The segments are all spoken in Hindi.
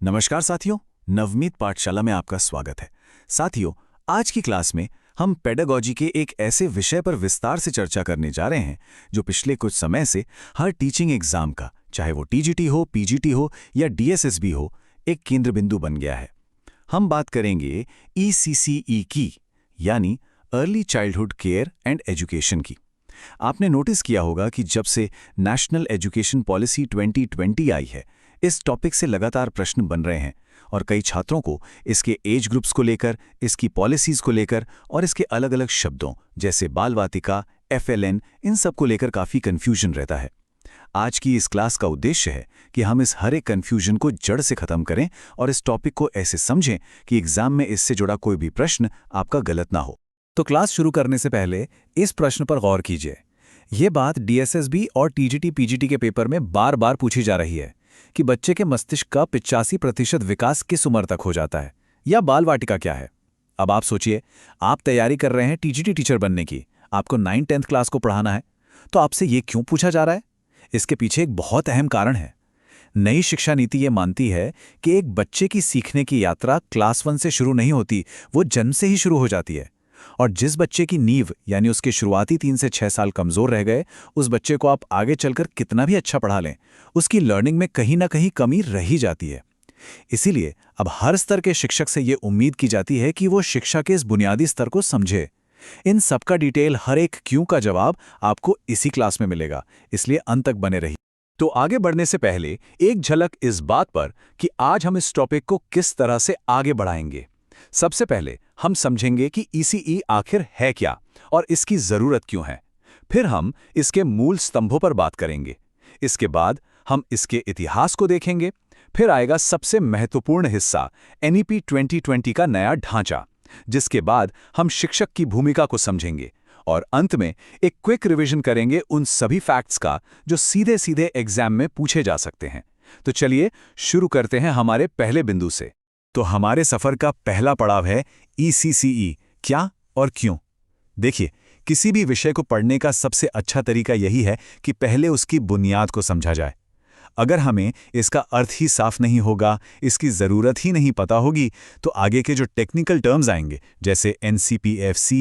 नमस्कार साथियों, नवमीत पाठशाला में आपका स्वागत है। साथियों, आज की क्लास में हम पेडागॉजी के एक ऐसे विषय पर विस्तार से चर्चा करने जा रहे हैं जो पिछले कुछ समय से हर टीचिंग एग्जाम का, चाहे वो टीजीटी हो, पीजीटी हो या डीएसएसबी हो, एक केंद्र बिंदु बन गया है। हम बात करेंगे ईसीसीई की, यानी early childhood care and education की। आपने नोटिस किया होगा कि जब से नेशनल एजुकेशन पॉलिसी 2020 आई है, इस टॉपिक से लगातार प्रश्न बन रहे हैं और कई छात्रों को इसके एज ग्रुप्स को लेकर, इसकी पॉलिसीज को लेकर और इसके अलग अलग शब्दों जैसे बाल वाटिका, एफएलएन, इन सब को लेकर काफ़ी कन्फ्यूजन रहता है। आज की इस क्लास का उद्देश्य है कि हम इस हर एक कन्फ्यूजन को जड़ से खत्म करें और इस टॉपिक को ऐसे समझें कि एग्जाम में इससे जुड़ा कोई भी प्रश्न आपका गलत ना हो। तो क्लास शुरू करने से पहले इस प्रश्न पर गौर कीजिए। ये बात डीएसएसबी और टीजीटी पीजीटी के पेपर में बार बार पूछी जा रही है कि बच्चे के मस्तिष्क का 85% विकास किस उम्र तक हो जाता है, या बाल वाटिका क्या है। अब आप सोचिए, आप तैयारी कर रहे हैं टीजीटी टीचर बनने की, आपको 9th-10th क्लास को पढ़ाना है, तो आपसे ये क्यों पूछा जा रहा है? इसके पीछे एक बहुत अहम कारण है। नई शिक्षा नीति ये मानती है कि एक बच्चे की सीखने की यात्रा क्लास 1 से शुरू नहीं होती, वो जन्म से ही शुरू हो जाती है। और जिस बच्चे की नींव यानी उसके शुरुआती 3 से 6 साल कमजोर रह गए, उस बच्चे को आप आगे चलकर कितना भी अच्छा पढ़ा लें, उसकी लर्निंग में कहीं ना कहीं कमी रह ही जाती है। इसीलिए अब हर स्तर के शिक्षक से ये उम्मीद की जाती है कि वो शिक्षा के इस बुनियादी स्तर को समझे। इन सबका डिटेल, हर एक क्यों का जवाब आपको इसी क्लास में मिलेगा, इसलिए अंत तक बने रहिए। तो आगे बढ़ने से पहले एक झलक इस बात पर कि आज हम इस टॉपिक को किस तरह से आगे बढ़ाएंगे। सबसे पहले हम समझेंगे कि ईसीई आखिर है क्या और इसकी जरूरत क्यों है। फिर हम इसके मूल स्तंभों पर बात करेंगे। इसके बाद हम इसके इतिहास को देखेंगे। फिर आएगा सबसे महत्वपूर्ण हिस्सा, एनईपी 2020 का नया ढांचा, जिसके बाद हम शिक्षक की भूमिका को समझेंगे और अंत में एक क्विक रिवीजन करेंगे उन सभी फैक्ट्स का जो सीधे सीधे एग्जाम में पूछे जा सकते हैं। तो चलिए शुरू करते हैं हमारे पहले बिंदु से। तो हमारे सफर का पहला पड़ाव है ईसीसीई, क्या और क्यों। देखिए, किसी भी विषय को पढ़ने का सबसे अच्छा तरीका यही है कि पहले उसकी बुनियाद को समझा जाए। अगर हमें इसका अर्थ ही साफ नहीं होगा, इसकी ज़रूरत ही नहीं पता होगी, तो आगे के जो टेक्निकल टर्म्स आएंगे जैसे एनसीपीएफ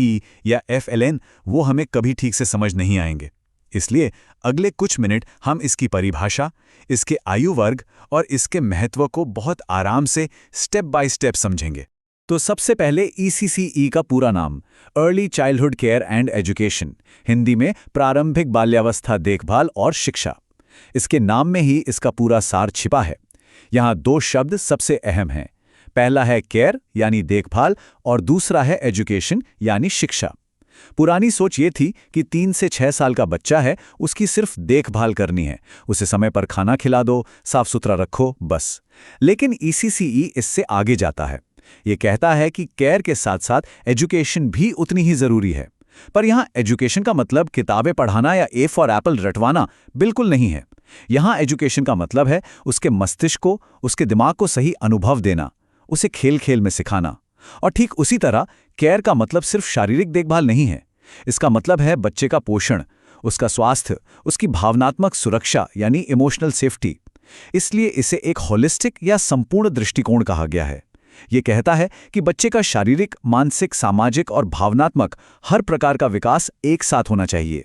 या एफएलएन, वो हमें कभी ठीक से समझ नहीं आएंगे। इसलिए अगले कुछ मिनट हम इसकी परिभाषा, इसके आयु वर्ग और इसके महत्व को बहुत आराम से स्टेप बाय स्टेप समझेंगे। तो सबसे पहले ईसीसीई का पूरा नाम, early childhood care and education, Hindi में प्रारंभिक बाल्यावस्था देखभाल और शिक्षा। इसके नाम में ही इसका पूरा सार छिपा है। यहाँ 2 शब्द सबसे अहम हैं। पहला है केयर यानी देखभाल और दूसरा है एजुकेशन यानी शिक्षा। पुरानी सोच ये थी कि 3 से 6 साल का बच्चा है, उसकी सिर्फ देखभाल करनी है, उसे समय पर खाना खिला दो, साफ सुथरा रखो, बस। लेकिन ईसीसीई इससे आगे जाता है। ये कहता है कि केयर के साथ साथ एजुकेशन भी उतनी ही जरूरी है। पर यहाँ एजुकेशन का मतलब किताबें पढ़ाना या ए फॉर एप्पल रटवाना बिल्कुल नहीं है। यहाँ एजुकेशन का मतलब है उसके मस्तिष्क को, उसके दिमाग को सही अनुभव देना, उसे खेल खेल में सिखाना। और ठीक उसी तरह केयर का मतलब सिर्फ शारीरिक देखभाल नहीं है। इसका मतलब है बच्चे का पोषण, उसका स्वास्थ्य, उसकी भावनात्मक सुरक्षा यानी इमोशनल सेफ्टी। इसलिए इसे एक होलिस्टिक या संपूर्ण दृष्टिकोण कहा गया है। ये कहता है कि बच्चे का शारीरिक, मानसिक, सामाजिक और भावनात्मक हर प्रकार का विकास एक साथ होना चाहिए।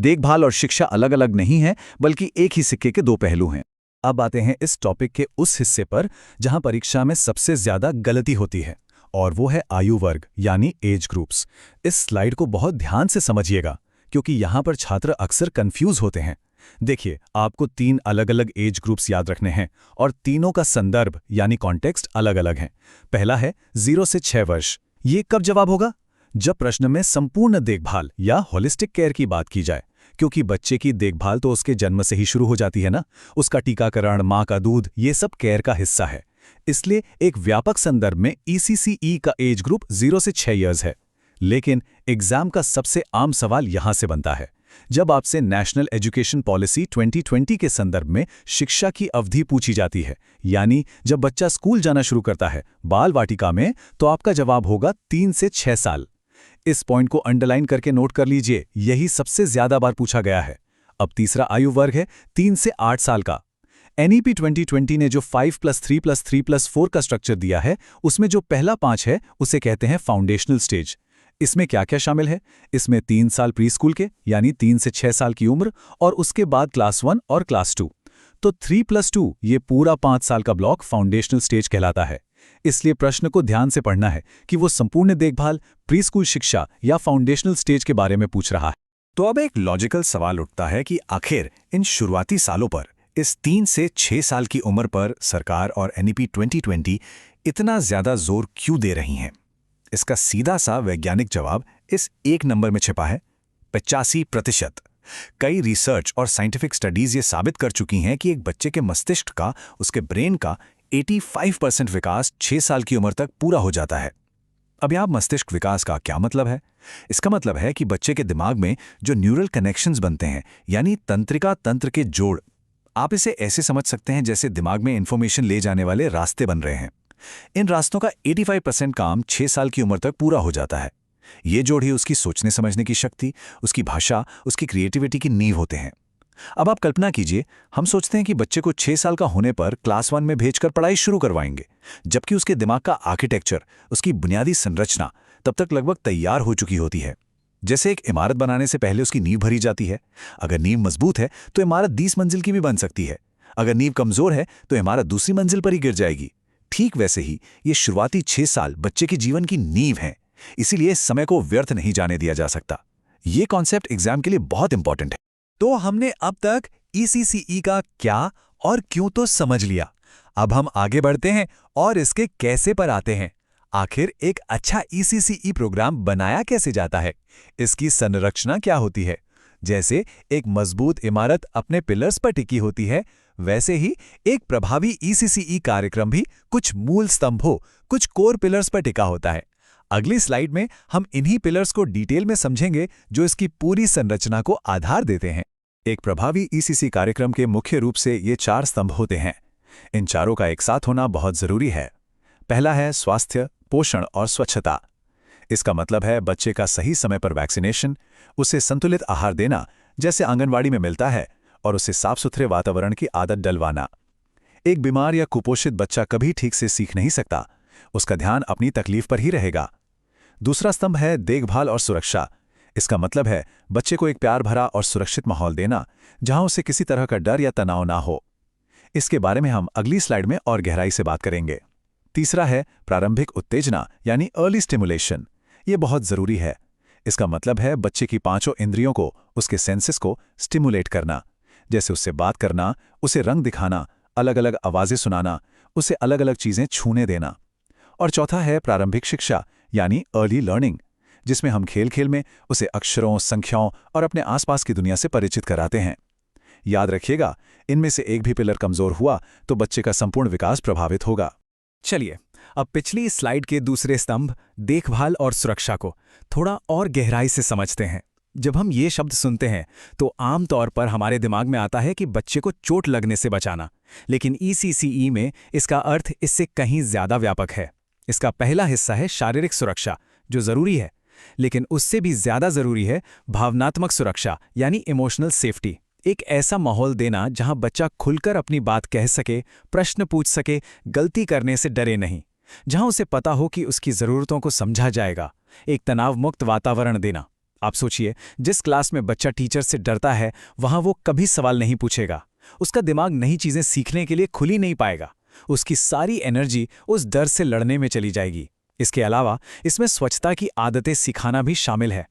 देखभाल और शिक्षा अलग अलग नहीं है, बल्कि एक ही सिक्के के 2 पहलू हैं। अब आते हैं इस टॉपिक के उस हिस्से पर जहां परीक्षा में सबसे ज्यादा गलती होती है, और वो है आयु वर्ग यानी एज ग्रुप्स। इस स्लाइड को बहुत ध्यान से समझिएगा, क्योंकि यहाँ पर छात्र अक्सर कंफ्यूज होते हैं। देखिए, आपको 3 अलग अलग एज ग्रुप्स याद रखने हैं और तीनों का संदर्भ यानी कॉन्टेक्स्ट अलग अलग है। पहला है 0 से 6 वर्ष। ये कब जवाब होगा? जब प्रश्न में संपूर्ण देखभाल या होलिस्टिक केयर की बात की जाए, क्योंकि बच्चे की देखभाल तो उसके जन्म से ही शुरू हो जाती है ना। उसका टीकाकरण, माँ का दूध, ये सब केयर का हिस्सा है। इसलिए एक व्यापक संदर्भ में ईसीसीई का एज ग्रुप 0 से 6 इयर्स है। लेकिन एग्जाम का सबसे आम सवाल यहां से बनता है। जब आपसे नेशनल एजुकेशन पॉलिसी 2020 के संदर्भ में शिक्षा की अवधि पूछी जाती है, यानी जब बच्चा स्कूल जाना शुरू करता है बाल वाटिका में, तो आपका जवाब होगा 3 से 6 साल। इस पॉइंट को अंडरलाइन करके नोट कर लीजिए, यही सबसे ज्यादा बार पूछा गया है। अब तीसरा आयु वर्ग है 3 से 8 साल का। NEP 2020 ने जो 5+3+3+4 का स्ट्रक्चर दिया है, उसमें जो पहला 5 है उसे कहते हैं फाउंडेशनल स्टेज। इसमें क्या क्या शामिल है? इसमें 3 साल प्री स्कूल के यानी 3 से 6 साल की उम्र और उसके बाद क्लास 1 और क्लास 2। तो 3+2 ये पूरा 5 साल का ब्लॉक फाउंडेशनल स्टेज कहलाता है। इसलिए प्रश्न को ध्यान से पढ़ना है कि वो संपूर्ण देखभाल, प्री स्कूल शिक्षा या फाउंडेशनल स्टेज के बारे में पूछ रहा है। तो अब एक लॉजिकल सवाल उठता है कि आखिर इन शुरुआती सालों पर, इस 3 से 6 साल की उम्र पर सरकार और NEP 2020 इतना ज्यादा जोर क्यों दे रही हैं? इसका सीधा सा वैज्ञानिक जवाब इस एक नंबर में छिपा है, 85%। कई रिसर्च और साइंटिफिक स्टडीज ये साबित कर चुकी हैं कि एक बच्चे के मस्तिष्क का, उसके ब्रेन का 85% विकास 6 साल की उम्र तक पूरा हो जाता है। अब यहाँ मस्तिष्क विकास का क्या मतलब है? इसका मतलब है कि बच्चे के दिमाग में जो न्यूरल कनेक्शंस बनते हैं, यानी तंत्रिका तंत्र के जोड़, आप इसे ऐसे समझ सकते हैं जैसे दिमाग में इंफॉर्मेशन ले जाने वाले रास्ते बन रहे हैं। इन रास्तों का 85% काम 6 साल की उम्र तक पूरा हो जाता है। ये जोड़ ही उसकी सोचने समझने की शक्ति, उसकी भाषा, उसकी क्रिएटिविटी की नींव होते हैं। अब आप कल्पना कीजिए, हम सोचते हैं कि बच्चे को 6 साल का होने पर क्लास 1 में भेजकर पढ़ाई शुरू करवाएंगे, जबकि उसके दिमाग का आर्किटेक्चर, उसकी बुनियादी संरचना तब तक लगभग तैयार हो चुकी होती है। जैसे एक इमारत बनाने से पहले उसकी नींव भरी जाती है। अगर नींव मजबूत है तो इमारत 20 मंजिल की भी बन सकती है। अगर नींव कमजोर है तो इमारत दूसरी मंजिल पर ही गिर जाएगी। ठीक वैसे ही ये शुरुआती 6 साल बच्चे के जीवन की नींव हैं, इसीलिए इस समय को व्यर्थ नहीं जाने दिया जा सकता। ये कॉन्सेप्ट एग्जाम के लिए बहुत इंपॉर्टेंट है। तो हमने अब तक ECCE का क्या और क्यों तो समझ लिया। अब हम आगे बढ़ते हैं और इसके कैसे पर आते हैं। आखिर एक अच्छा ECCE प्रोग्राम बनाया कैसे जाता है? इसकी संरचना क्या होती है? जैसे एक मजबूत इमारत अपने पिलर्स पर टिकी होती है, वैसे ही एक प्रभावी ECCE कार्यक्रम भी कुछ मूल स्तंभों, कुछ कोर पिलर्स पर टिका होता है। अगली स्लाइड में हम इन्हीं पिलर्स को डिटेल में समझेंगे जो इसकी पूरी संरचना को आधार देते हैं। एक प्रभावी ECC कार्यक्रम के मुख्य रूप से ये 4 स्तंभ होते हैं। इन चारों का एक साथ होना बहुत जरूरी है। पहला है स्वास्थ्य, पोषण और स्वच्छता। इसका मतलब है बच्चे का सही समय पर वैक्सीनेशन, उसे संतुलित आहार देना जैसे आंगनवाड़ी में मिलता है, और उसे साफ सुथरे वातावरण की आदत डलवाना। एक बीमार या कुपोषित बच्चा कभी ठीक से सीख नहीं सकता, उसका ध्यान अपनी तकलीफ पर ही रहेगा। दूसरा स्तंभ है देखभाल और सुरक्षा। इसका मतलब है बच्चे को एक प्यार भरा और सुरक्षित माहौल देना, जहां उसे किसी तरह का डर या तनाव ना हो। इसके बारे में हम अगली स्लाइड में और गहराई से बात करेंगे। तीसरा है प्रारंभिक उत्तेजना यानी अर्ली स्टिमुलेशन। ये बहुत जरूरी है। इसका मतलब है बच्चे की 5 इंद्रियों को, उसके सेंसेस को स्टिमुलेट करना, जैसे उससे बात करना, उसे रंग दिखाना, अलग अलग आवाजें सुनाना, उसे अलग अलग चीजें छूने देना। और चौथा है प्रारंभिक शिक्षा यानी अर्ली लर्निंग, जिसमें हम खेल खेल में उसे अक्षरों, संख्याओं और अपने आसपास की दुनिया से परिचित कराते हैं। याद रखिएगा, इनमें से एक भी पिलर कमजोर हुआ तो बच्चे का संपूर्ण विकास प्रभावित होगा। चलिए अब पिछली स्लाइड के दूसरे स्तंभ देखभाल और सुरक्षा को थोड़ा और गहराई से समझते हैं। जब हम ये शब्द सुनते हैं तो आम तौर पर हमारे दिमाग में आता है कि बच्चे को चोट लगने से बचाना, लेकिन ECCE में इसका अर्थ इससे कहीं ज्यादा व्यापक है। इसका पहला हिस्सा है शारीरिक सुरक्षा, जो जरूरी है, लेकिन उससे भी ज्यादा जरूरी है भावनात्मक सुरक्षा यानी इमोशनल सेफ्टी। एक ऐसा माहौल देना जहां बच्चा खुलकर अपनी बात कह सके, प्रश्न पूछ सके, गलती करने से डरे नहीं, जहां उसे पता हो कि उसकी जरूरतों को समझा जाएगा। एक तनाव मुक्त वातावरण देना। आप सोचिए, जिस क्लास में बच्चा टीचर से डरता है, वहां वो कभी सवाल नहीं पूछेगा। उसका दिमाग नई चीजें सीखने के लिए खुल ही नहीं पाएगा। उसकी सारी एनर्जी उस डर से लड़ने में चली जाएगी। इसके अलावा इसमें स्वच्छता की आदतें सिखाना भी शामिल है।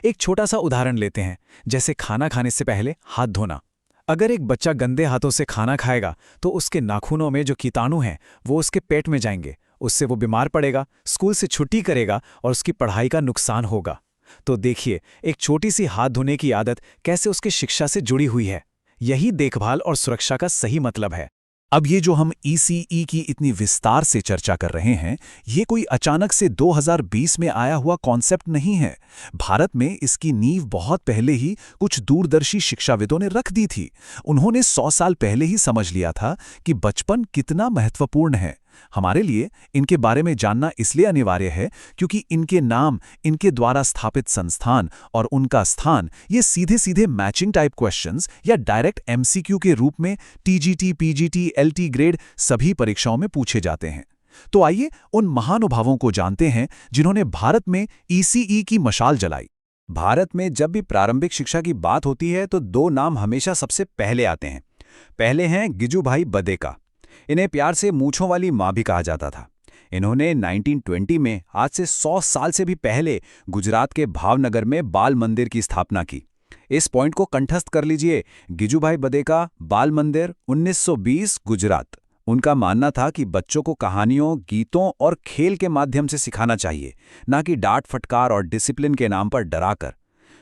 एक छोटा सा उदाहरण लेते हैं, जैसे खाना खाने से पहले हाथ धोना। अगर एक बच्चा गंदे हाथों से खाना खाएगा तो उसके नाखूनों में जो कीटाणु हैं वो उसके पेट में जाएंगे, उससे वो बीमार पड़ेगा, स्कूल से छुट्टी करेगा और उसकी पढ़ाई का नुकसान होगा। तो देखिए, एक छोटी सी हाथ धोने की आदत कैसे उसकी शिक्षा से जुड़ी हुई है। यही देखभाल और सुरक्षा का सही मतलब है। अब ये जो हम ECE की इतनी विस्तार से चर्चा कर रहे हैं, ये कोई अचानक से 2020 में आया हुआ कॉन्सेप्ट नहीं है। भारत में इसकी नींव बहुत पहले ही कुछ दूरदर्शी शिक्षाविदों ने रख दी थी। उन्होंने 100 साल पहले ही समझ लिया था कि बचपन कितना महत्वपूर्ण है हमारे लिए इनके बारे में जानना इसलिए अनिवार्य है क्योंकि इनके नाम, इनके द्वारा स्थापित संस्थान और उनका स्थान ये सीधे सीधे मैचिंग टाइप क्वेश्चंस या डायरेक्ट एमसीक्यू के रूप में टीजीटी, पीजीटी, एलटी ग्रेड सभी परीक्षाओं में पूछे जाते हैं। तो आइए उन महानुभावों को जानते हैं जिन्होंने भारत में ईसीई की मशाल जलाई। भारत में जब भी प्रारंभिक शिक्षा की बात होती है तो दो नाम हमेशा सबसे पहले आते हैं। पहले हैं गिजुभाई बदेका। इन्हें प्यार से मूंछों वाली माँ भी कहा जाता था। इन्होंने 1920 में, आज से 100 साल से भी पहले, गुजरात के भावनगर में बाल मंदिर की स्थापना की। इस पॉइंट को कंठस्थ कर लीजिए, गिजुभाई बदेका, बाल मंदिर, 1920, गुजरात। उनका मानना था कि बच्चों को कहानियों, गीतों और खेल के माध्यम से सिखाना चाहिए, ना कि डांट फटकार और डिसिप्लिन के नाम पर डराकर।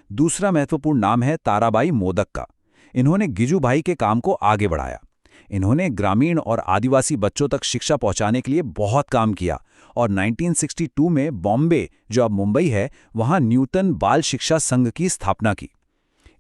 दूसरा महत्वपूर्ण नाम है ताराबाई मोदक का। इन्होंने गिजुभाई के काम को आगे बढ़ाया। इन्होंने ग्रामीण और आदिवासी बच्चों तक शिक्षा पहुंचाने के लिए बहुत काम किया और 1962 में बॉम्बे, जो अब मुंबई है, वहां न्यूटन बाल शिक्षा संघ की स्थापना की।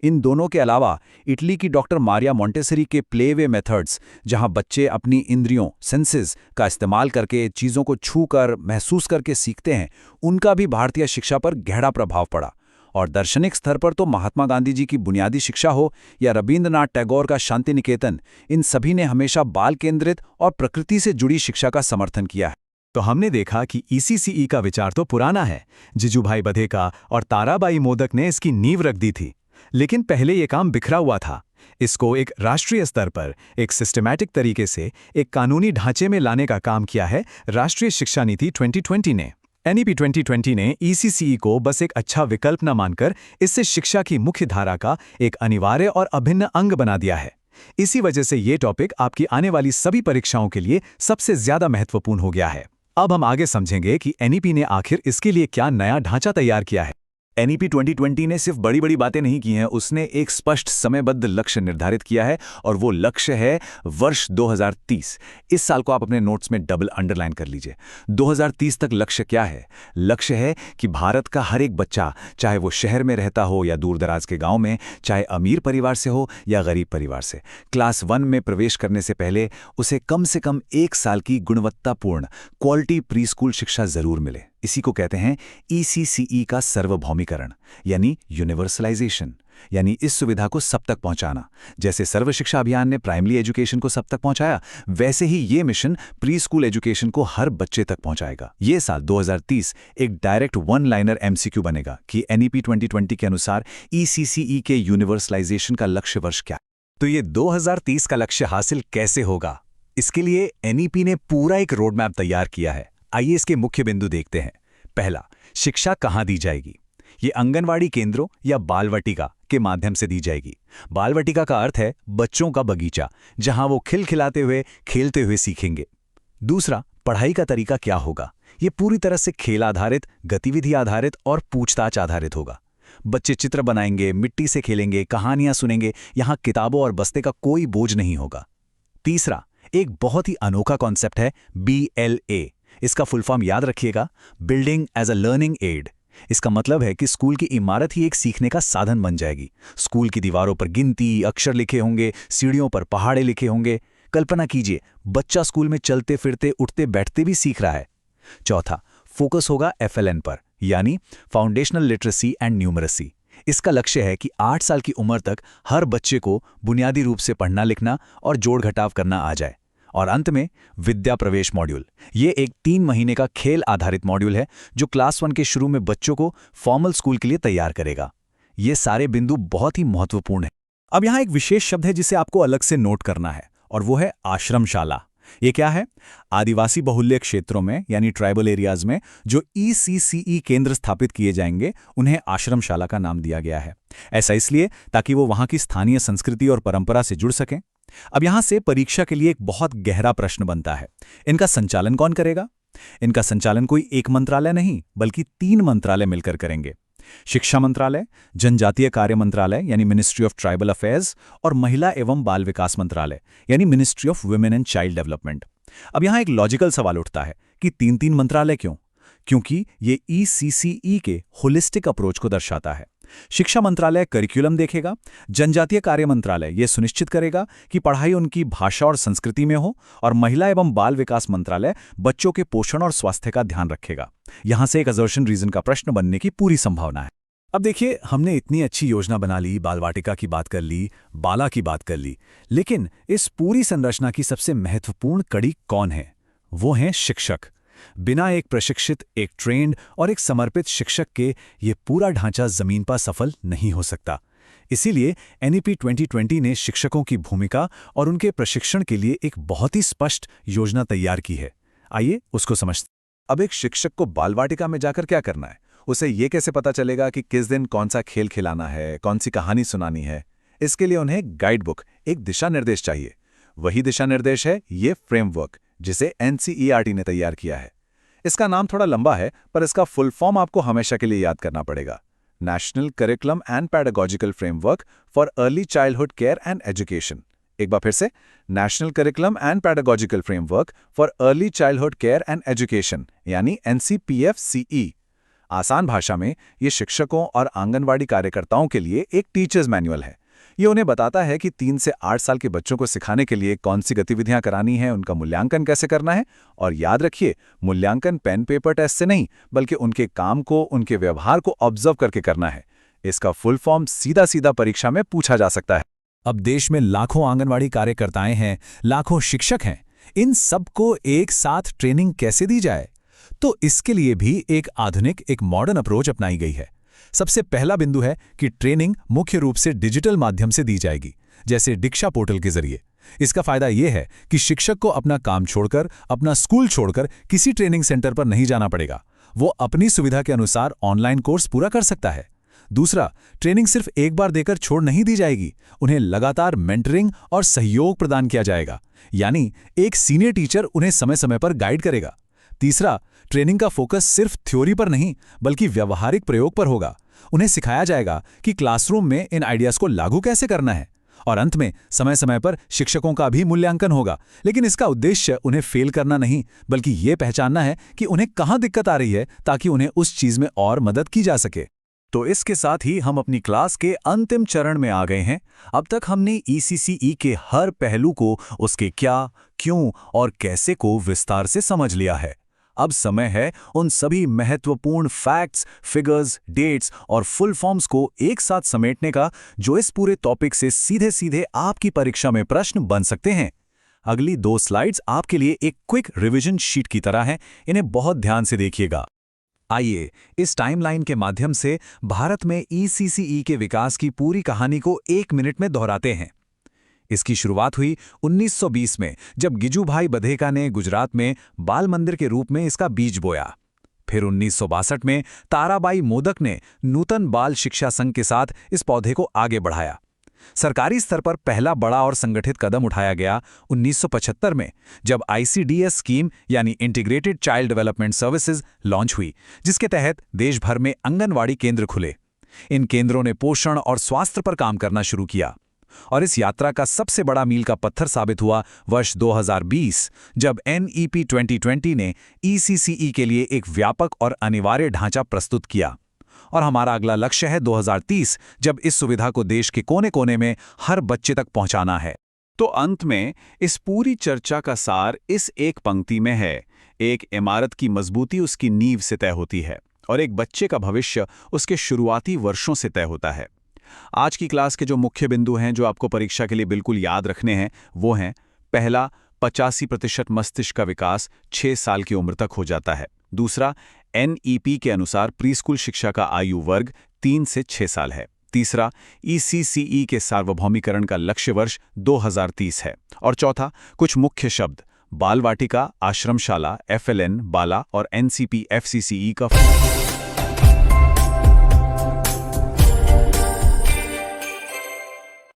इन दोनों के अलावा इटली की डॉक्टर मारिया मोंटेसरी के प्लेवे मेथड्स, जहां बच्चे अपनी इंद्रियों, सेंसेस का इस्तेमाल करके चीज़ों को छूकर, महसूस करके सीखते हैं, उनका भी भारतीय शिक्षा पर गहरा प्रभाव पड़ा। और दार्शनिक स्तर पर तो महात्मा गांधी जी की बुनियादी शिक्षा हो या रविंद्रनाथ टैगोर का शांति निकेतन, इन सभी ने हमेशा बाल केंद्रित और प्रकृति से जुड़ी शिक्षा का समर्थन किया है। तो हमने देखा कि ईसीसीई का विचार तो पुराना है। जिजुभाई बधेका और ताराबाई मोदक ने इसकी नींव रख दी थी, लेकिन पहले ये काम बिखरा हुआ था। इसको एक राष्ट्रीय स्तर पर एक सिस्टमैटिक तरीके से एक कानूनी ढांचे में लाने का काम किया है राष्ट्रीय शिक्षा नीति 2020 ने। एनईपी 2020 ने ईसीसीई को बस एक अच्छा विकल्प न मानकर इससे शिक्षा की मुख्य धारा का एक अनिवार्य और अभिन्न अंग बना दिया है। इसी वजह से ये टॉपिक आपकी आने वाली सभी परीक्षाओं के लिए सबसे ज्यादा महत्वपूर्ण हो गया है। अब हम आगे समझेंगे कि एनईपी ने आखिर इसके लिए क्या नया ढांचा तैयार किया है। एनईपी 2020 ने सिर्फ बड़ी बड़ी बातें नहीं की हैं, उसने एक स्पष्ट समयबद्ध लक्ष्य निर्धारित किया है और वो लक्ष्य है वर्ष 2030। इस साल को आप अपने नोट्स में डबल अंडरलाइन कर लीजिए। 2030 तक लक्ष्य क्या है? लक्ष्य है कि भारत का हर एक बच्चा, चाहे वो शहर में रहता हो या दूर दराज के गांव में, चाहे अमीर परिवार से हो या गरीब परिवार से, क्लास 1 में प्रवेश करने से पहले उसे कम से कम 1 साल की गुणवत्तापूर्ण क्वालिटी प्री स्कूल शिक्षा जरूर मिले। इसी को कहते हैं ईसीसीई का सार्वभौमिकरण, यानी यूनिवर्सलाइजेशन, यानी इस सुविधा को सब तक पहुंचाना। जैसे सर्व शिक्षा अभियान ने प्राइमरी एजुकेशन को सब तक पहुंचाया, वैसे ही ये मिशन प्री स्कूल एजुकेशन को हर बच्चे तक पहुंचाएगा। ये साल 2030 एक डायरेक्ट वन लाइनर एमसीक्यू बनेगा कि एनईपी 2020 के अनुसार ईसीसीई के यूनिवर्सलाइजेशन का लक्ष्य वर्ष क्या है। तो ये 2030 का लक्ष्य हासिल कैसे होगा? इसके लिए एनईपी ने पूरा एक रोड मैप तैयार किया है। आइए इसके मुख्य बिंदु देखते हैं। पहला, शिक्षा कहाँ दी जाएगी? ये आंगनवाड़ी केंद्रों या बालवाटिका के माध्यम से दी जाएगी। बालवाटिका का अर्थ है बच्चों का बगीचा, जहां वो खिलखिलाते हुए, खेलते हुए सीखेंगे। दूसरा, पढ़ाई का तरीका क्या होगा? ये पूरी तरह से खेल आधारित, गतिविधि आधारित और पूछताछ आधारित होगा। बच्चे चित्र बनाएंगे, मिट्टी से खेलेंगे, कहानियां सुनेंगे। यहां किताबों और बस्ते का कोई बोझ नहीं होगा। तीसरा, एक बहुत ही अनोखा कॉन्सेप्ट है BLA। इसका फुल फॉर्म याद रखिएगा, building as a learning aid. इसका मतलब है कि स्कूल की इमारत ही एक सीखने का साधन बन जाएगी। स्कूल की दीवारों पर गिनती, अक्षर लिखे होंगे, सीढ़ियों पर पहाड़े लिखे होंगे। कल्पना कीजिए, बच्चा स्कूल में चलते फिरते, उठते बैठते भी सीख रहा है। चौथा, फोकस होगा FLN पर, यानी फाउंडेशनल लिटरेसी एंड न्यूमरेसी। इसका लक्ष्य है कि 8 साल की उम्र तक हर बच्चे को बुनियादी रूप से पढ़ना लिखना और जोड़ घटाव करना आ जाए। और अंत में विद्या प्रवेश मॉड्यूल। ये एक 3 महीने का खेल आधारित मॉड्यूल है जो क्लास 1 के शुरू में बच्चों को फॉर्मल स्कूल के लिए तैयार करेगा। ये सारे बिंदु बहुत ही महत्वपूर्ण हैं। अब यहाँ एक विशेष शब्द है जिसे आपको अलग से नोट करना है, और वो है आश्रमशाला। ये क्या है? आदिवासी बहुल्य क्षेत्रों में, यानी ट्राइबल एरियाज में, जो ईसीसीई केंद्र स्थापित किए जाएंगे, उन्हें आश्रमशाला का नाम दिया गया है। ऐसा इसलिए ताकि वो वहाँ की स्थानीय संस्कृति और परंपरा से जुड़ सकें। अब यहां से परीक्षा के लिए एक बहुत गहरा प्रश्न बनता है, इनका संचालन कौन करेगा? इनका संचालन कोई एक मंत्रालय नहीं, बल्कि 3 मंत्रालय मिलकर करेंगे। शिक्षा मंत्रालय, जनजातीय कार्य मंत्रालय यानी मिनिस्ट्री ऑफ ट्राइबल अफेयर्स, और महिला एवं बाल विकास मंत्रालय यानी ministry of women and child development. अब यहां एक लॉजिकल सवाल उठता है कि 3-3 मंत्रालय क्यों? क्योंकि ये ईसीसीई के होलिस्टिक अप्रोच को दर्शाता है। शिक्षा मंत्रालय करिकुलम देखेगा, जनजातीय कार्य मंत्रालय ये सुनिश्चित करेगा कि पढ़ाई उनकी भाषा और संस्कृति में हो, और महिला एवं बाल विकास मंत्रालय बच्चों के पोषण और स्वास्थ्य का ध्यान रखेगा। यहां से एक असर्शन रीजन का प्रश्न बनने की पूरी संभावना है। अब देखिए, हमने इतनी अच्छी योजना बना ली, बाल वाटिका की बात कर ली, बाला की बात कर ली, लेकिन इस पूरी संरचना की सबसे महत्वपूर्ण कड़ी कौन है? वो हैं शिक्षक। बिना एक प्रशिक्षित, एक ट्रेंड और एक समर्पित शिक्षक के ये पूरा ढांचा जमीन पर सफल नहीं हो सकता। इसीलिए NEP 2020 ने शिक्षकों की भूमिका और उनके प्रशिक्षण के लिए एक बहुत ही स्पष्ट योजना तैयार की है। आइए उसको समझते हैं। अब एक शिक्षक को बाल वाटिका में जाकर क्या करना है? उसे ये कैसे पता चलेगा कि किस दिन कौन सा खेल खिलाना है, कौन सी कहानी सुनानी है? इसके लिए उन्हें गाइड बुक, एक दिशा निर्देश चाहिए। वही दिशा निर्देश है ये फ्रेमवर्क, जिसे NCERT ने तैयार किया है। इसका नाम थोड़ा लंबा है, पर इसका फुल फॉर्म आपको हमेशा के लिए याद करना पड़ेगा। National curriculum and pedagogical framework for early childhood care and education. एक बार फिर से, national curriculum and pedagogical framework for early childhood care and education, यानी NCPFCE। आसान भाषा में ये शिक्षकों और आंगनवाड़ी कार्यकर्ताओं के लिए एक टीचर्स मैनुअल है। ये उन्हें बताता है कि 3 से 8 साल के बच्चों को सिखाने के लिए कौन सी गतिविधियां करानी है, उनका मूल्यांकन कैसे करना है। और याद रखिए, मूल्यांकन पेन पेपर टेस्ट से नहीं, बल्कि उनके काम को, उनके व्यवहार को ऑब्जर्व करके करना है। इसका फुल फॉर्म सीधा सीधा परीक्षा में पूछा जा सकता है। अब देश में लाखों आंगनवाड़ी कार्यकर्ताएं हैं, लाखों शिक्षक हैं। इन सबको एक साथ ट्रेनिंग कैसे दी जाए? तो इसके लिए भी एक आधुनिक, एक मॉडर्न अप्रोच अपनाई गई है। सबसे पहला बिंदु है कि ट्रेनिंग मुख्य रूप से डिजिटल माध्यम से दी जाएगी, जैसे दीक्षा पोर्टल के जरिए। इसका फायदा यह है कि शिक्षक को अपना काम छोड़कर, अपना स्कूल छोड़कर किसी ट्रेनिंग सेंटर पर नहीं जाना पड़ेगा। वो अपनी सुविधा के अनुसार ऑनलाइन कोर्स पूरा कर सकता है। दूसरा, ट्रेनिंग सिर्फ एक बार देकर छोड़ नहीं दी जाएगी, उन्हें लगातार मेंटरिंग और सहयोग प्रदान किया जाएगा, यानी एक सीनियर टीचर उन्हें समय समय पर गाइड करेगा। तीसरा, ट्रेनिंग का फोकस सिर्फ थ्योरी पर नहीं, बल्कि व्यावहारिक प्रयोग पर होगा। उन्हें सिखाया जाएगा कि क्लासरूम में इन आइडियाज को लागू कैसे करना है। और अंत में समय समय पर शिक्षकों का भी मूल्यांकन होगा, लेकिन इसका उद्देश्य उन्हें फेल करना नहीं, बल्कि ये पहचानना है कि उन्हें कहाँ दिक्कत आ रही है, ताकि उन्हें उस चीज में और मदद की जा सके। तो इसके साथ ही हम अपनी क्लास के अंतिम चरण में आ गए हैं। अब तक हमने ECCE के हर पहलू को, उसके क्या, क्यों और कैसे को विस्तार से समझ लिया है। अब समय है उन सभी महत्वपूर्ण फैक्ट्स, फिगर्स, डेट्स और फुल फॉर्म्स को एक साथ समेटने का, जो इस पूरे टॉपिक से सीधे सीधे आपकी परीक्षा में प्रश्न बन सकते हैं। अगली 2 स्लाइड्स आपके लिए एक क्विक रिवीजन शीट की तरह हैं, इन्हें बहुत ध्यान से देखिएगा। आइए इस टाइमलाइन के माध्यम से भारत में ECCE के विकास की पूरी कहानी को 1 मिनट में दोहराते हैं। इसकी शुरुआत हुई 1920 में, जब गिजुभाई बधेका ने गुजरात में बाल मंदिर के रूप में इसका बीज बोया। फिर 1962 में ताराबाई मोदक ने नूतन बाल शिक्षा संघ के साथ इस पौधे को आगे बढ़ाया। सरकारी स्तर पर पहला बड़ा और संगठित कदम उठाया गया 1975 में, जब ICDS स्कीम यानी integrated child development services launch हुई, जिसके तहत देश भर में आंगनवाड़ी केंद्र खुले। इन केंद्रों ने पोषण और स्वास्थ्य पर काम करना शुरू किया। और इस यात्रा का सबसे बड़ा मील का पत्थर साबित हुआ वर्ष 2020, जब NEP 2020 ने ECCE के लिए एक व्यापक और अनिवार्य ढांचा प्रस्तुत किया। और हमारा अगला लक्ष्य है 2030, जब इस सुविधा को देश के कोने कोने में हर बच्चे तक पहुंचाना है। तो अंत में इस पूरी चर्चा का सार इस एक पंक्ति में है: एक इमारत की मजबूती उसकी नींव से तय होती है, और एक बच्चे का भविष्य उसके शुरुआती वर्षों से तय होता है। आज की क्लास के जो मुख्य बिंदु हैं, जो आपको परीक्षा के लिए बिल्कुल याद रखने हैं, वो हैं: पहला, 85% मस्तिष्क का विकास 6 साल की उम्र तक हो जाता है। दूसरा, NEP के अनुसार प्रीस्कूल शिक्षा का आयु वर्ग 3 से 6 साल है। तीसरा, ECCE के सार्वभौमिकरण का लक्ष्य वर्ष 2030 है। और चौथा, कुछ मुख्य शब्द: बाल वाटिका, आश्रमशाला, FLN, बाला और NCPFCCE का